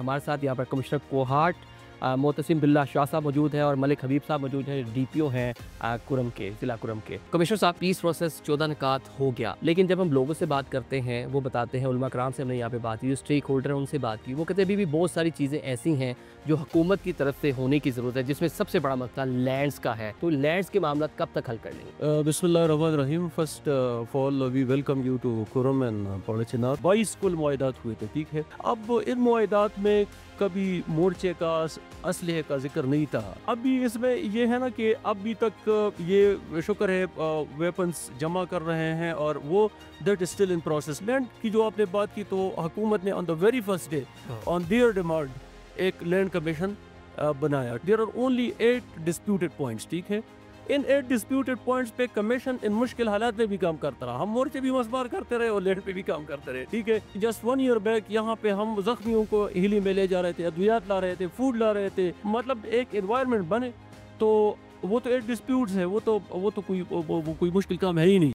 हमारे साथ यहाँ पर कमिश्नर कोहाट मोतसिम बिल्ला शाह साहब मौजूद है और मलिक हबीब साहब मौजूद हैं, डीपीओ हैं कुरम के, ज़िला कुरम के। कमिश्नर साहब, पीस प्रोसेस 14 निकात हो गया, लेकिन जब हम लोगों से बात करते हैं वो बताते हैं, उलमा कराम से हमने यहाँ पे बात की, जो स्टेक होल्डर हैं उनसे बात की, वो कहते हैं अभी भी बहुत सारी चीज़ें ऐसी हैं जो हुकूमत की तरफ से होने की ज़रूरत है, जिसमें सबसे बड़ा मसला लैंड्स का है। तो लैंड्स के मामला कब तक हल कर लेंगे? बिस्मिल्लाहिर्रहमानिर्रहीम। First of all we welcome you to Kurram and Parachinar. 22 कुल मुआहदात हुए थे, ठीक है। अब इन मुआहदात में कभी मोर्चे का असलहे का जिक्र नहीं था। अभी इसमें ये है ना कि अभी तक ये शुक्र है वेपन्स जमा कर रहे हैं और वो that is still in process. Land की जो आपने बात की, तो हुकूमत ने on the very first day on their demand एक लैंड कमीशन बनाया। There are only 8 disputed points, ठीक है। इन 8 डिस्प्यूटेड पॉइंट्स पे कमीशन इन मुश्किल हालात में भी काम करता रहा। हम मोर्चे भी मसबार करते रहे और लैंड पे भी काम करते रहे, ठीक है। जस्ट 1 ईयर बैक यहाँ पे हम जख्मियों को हिली में ले जा रहे थे, अद्वियात ला रहे थे, फूड ला रहे थे, मतलब एक एनवायरनमेंट बने। तो वो तो 8 डिस्प्यूट्स है, वो तो कोई मुश्किल काम है ही नहीं।